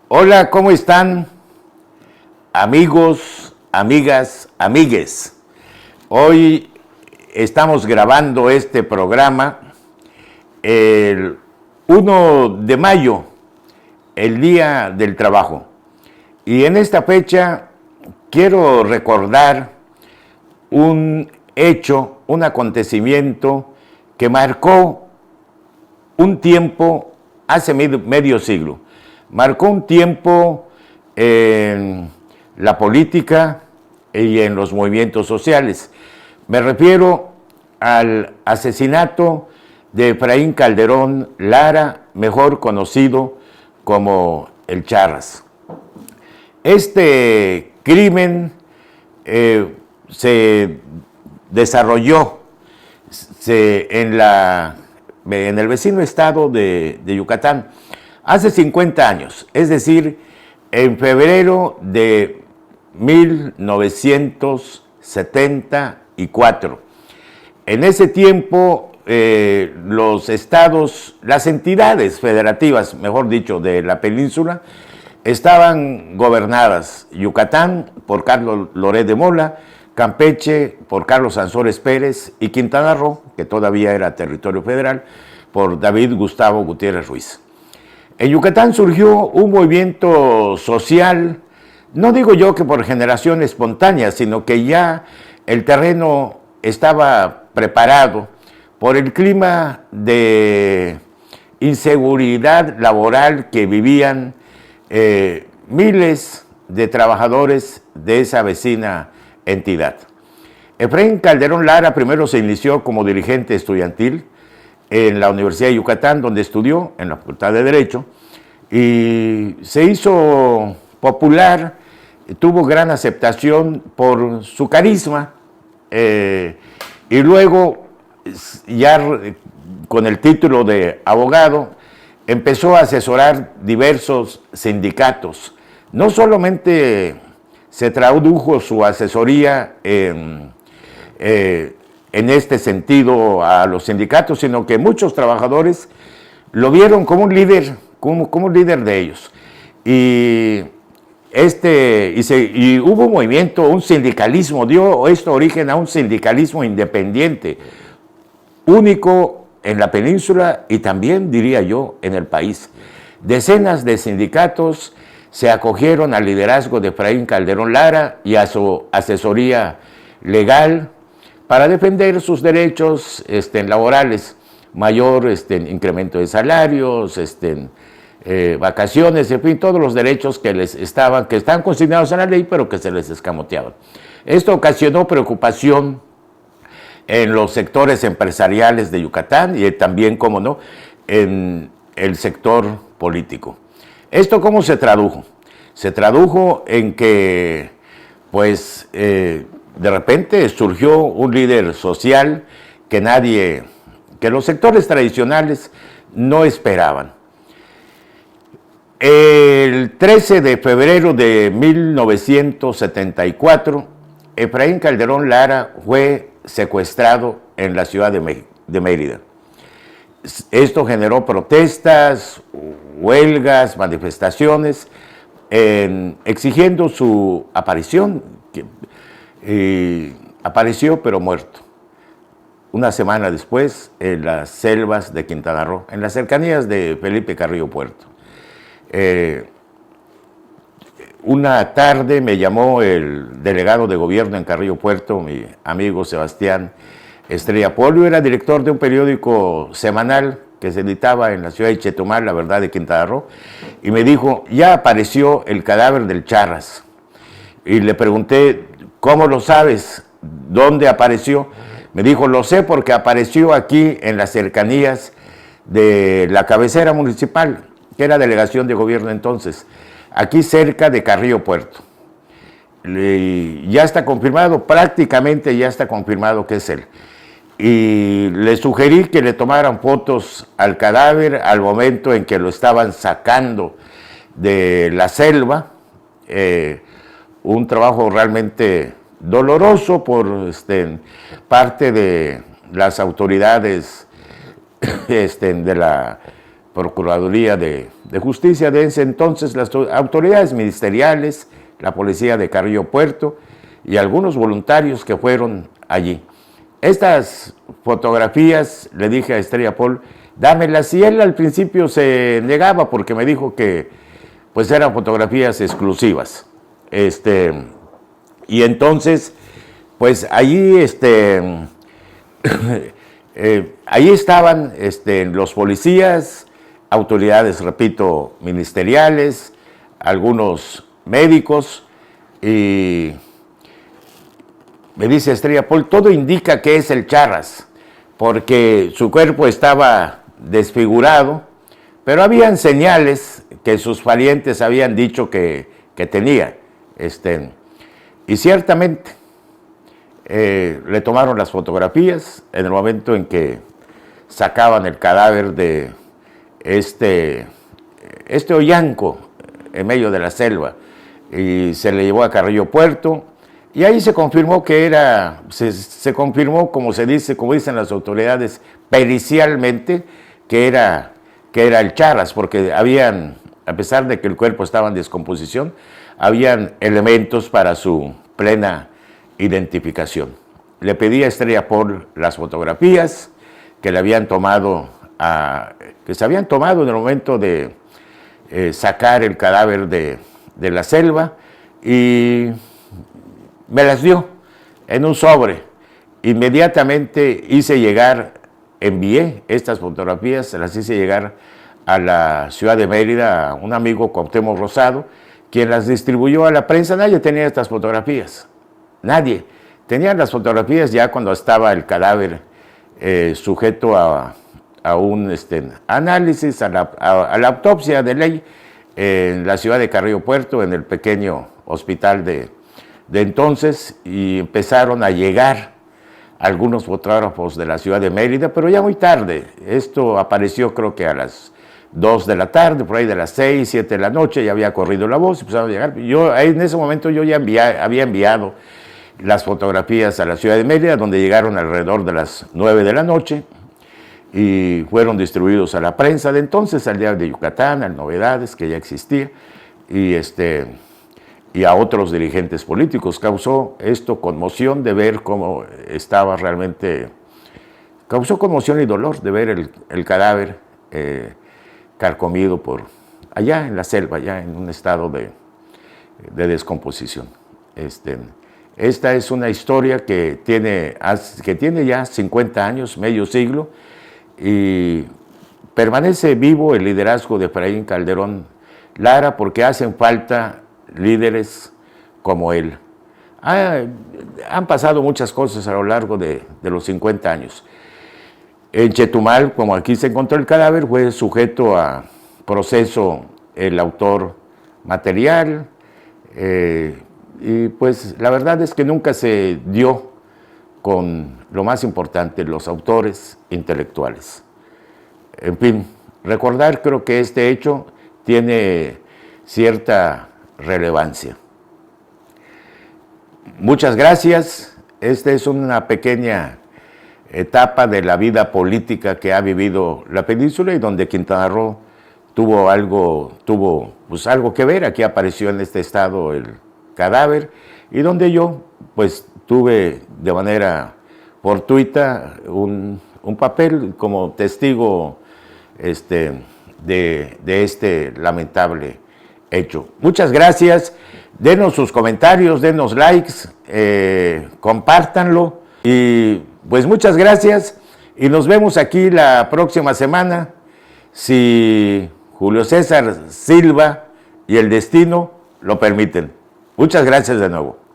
Hola, ¿cómo están? Amigos, amigas, amigues. Hoy estamos grabando este programa el 1 de mayo, el Día del Trabajo. Y en esta fecha quiero recordar un hecho, un acontecimiento que marcó un tiempo hace medio siglo. Marcó un tiempo en la política y en los movimientos sociales. Me refiero al asesinato de Efraín Calderón Lara, mejor conocido como el Charras. Este crimen se desarrolló en el vecino estado de Yucatán hace 50 años, es decir, en febrero de 1974. En ese tiempo, los estados, las entidades federativas, mejor dicho, de la península, estaban gobernadas: Yucatán por Carlos Loret de Mola, Campeche por Carlos Sansores Pérez y Quintana Roo, que todavía era territorio federal, por David Gustavo Gutiérrez Ruiz. En Yucatán surgió un movimiento social, no digo yo que por generación espontánea, sino que ya el terreno estaba preparado por el clima de inseguridad laboral que vivían miles de trabajadores de esa vecina entidad. Efraín Calderón Lara primero se inició como dirigente estudiantil en la Universidad de Yucatán, donde estudió en la Facultad de Derecho, y se hizo popular, tuvo gran aceptación por su carisma, y luego, ya con el título de abogado, empezó a asesorar diversos sindicatos. No solamente se tradujo su asesoría en este sentido a los sindicatos, sino que muchos trabajadores lo vieron como un líder, como un líder de ellos. Y hubo un movimiento, un sindicalismo, dio esto origen a un sindicalismo independiente, único en la península y también, diría yo, en el país. Decenas de sindicatos se acogieron al liderazgo de Efraín Calderón Lara y a su asesoría legal para defender sus derechos laborales: mayor incremento de salarios, vacaciones, en fin, todos los derechos que estaban consignados en la ley, pero que se les escamoteaban. Esto ocasionó preocupación en los sectores empresariales de Yucatán y también, como no, en el sector político. ¿Esto cómo se tradujo? Se tradujo en que, pues, de repente surgió un líder social que los sectores tradicionales no esperaban. El 13 de febrero de 1974, Efraín Calderón Lara fue secuestrado en la ciudad de Mérida. Esto generó protestas, huelgas, manifestaciones, exigiendo su aparición. Apareció pero muerto. Una semana después, en las selvas de Quintana Roo, en las cercanías de Felipe Carrillo Puerto. Una tarde me llamó el delegado de gobierno en Carrillo Puerto, mi amigo Sebastián Estrella Polio, era director de un periódico semanal que se editaba en la ciudad de Chetumal, La Verdad de Quintana Roo, y me dijo: ya apareció el cadáver del Charras. Y le pregunté: ¿cómo lo sabes? ¿Dónde apareció? Me dijo: lo sé porque apareció aquí en las cercanías de la cabecera municipal, que era delegación de gobierno entonces, aquí cerca de Carrillo Puerto. Ya está confirmado, prácticamente ya está confirmado que es él. Y le sugerí que le tomaran fotos al cadáver al momento en que lo estaban sacando de la selva. Un trabajo realmente doloroso por parte de las autoridades de la Procuraduría de Justicia de ese entonces, las autoridades ministeriales, la policía de Carrillo Puerto y algunos voluntarios que fueron allí. Estas fotografías, le dije a Estrella Paul, dámelas, y él al principio se negaba porque me dijo que pues eran fotografías exclusivas. Y entonces, pues allí, ahí estaban los policías, autoridades, repito, ministeriales, algunos médicos, y me dice Estrella Paul, todo indica que es el Charras, porque su cuerpo estaba desfigurado, pero habían señales que sus parientes habían dicho que tenía. Y ciertamente le tomaron las fotografías en el momento en que sacaban el cadáver de este Oyanco en medio de la selva, y se le llevó a Carrillo Puerto, y ahí se confirmó que era, se confirmó, como se dice, como dicen las autoridades, pericialmente, que era el Charras, porque habían, a pesar de que el cuerpo estaba en descomposición, habían elementos para su plena identificación. Le pedí a Estrella Paul las fotografías que le habían tomado, que se habían tomado en el momento de sacar el cadáver de la selva, y me las dio en un sobre. Inmediatamente envié estas fotografías, se las hice llegar a la ciudad de Mérida, a un amigo, Cuauhtémoc Rosado, quien las distribuyó a la prensa. Nadie tenía estas fotografías, nadie. Tenían las fotografías ya cuando estaba el cadáver sujeto a un análisis, a la autopsia de ley en la ciudad de Carrillo Puerto, en el pequeño hospital de entonces, y empezaron a llegar algunos fotógrafos de la ciudad de Mérida, pero ya muy tarde. Esto apareció creo que a las 2 de la tarde, por ahí de las 6, 7 de la noche, ya había corrido la voz, empezaron a llegar. Yo en ese momento yo ya había enviado las fotografías a la ciudad de Mérida, donde llegaron alrededor de las 9 de la noche, y fueron distribuidos a la prensa de entonces, al Diario de Yucatán, al Novedades, que ya existía, y a otros dirigentes políticos. Causó esto conmoción de ver cómo estaba realmente, causó conmoción y dolor de ver el cadáver carcomido por allá en la selva, ya en un estado de descomposición. Esta es una historia que tiene ya 50 años, medio siglo, y permanece vivo el liderazgo de Efraín Calderón Lara, porque hacen falta líderes como él. Han pasado muchas cosas a lo largo de los 50 años. En Chetumal, como aquí se encontró el cadáver, fue sujeto a proceso el autor material, y pues la verdad es que nunca se dio con lo más importante, los autores intelectuales. En fin, recordar, creo que este hecho tiene cierta relevancia. Muchas gracias. Esta es una pequeña etapa de la vida política que ha vivido la península, y donde Quintana Roo tuvo algo que ver. Aquí apareció en este estado el cadáver, y donde yo pues tuve de manera fortuita un papel como testigo de este lamentable hecho. Muchas gracias. Denos sus comentarios, denos likes, compártanlo, y pues muchas gracias, y nos vemos aquí la próxima semana, si Julio César Silva y el destino lo permiten. Muchas gracias de nuevo.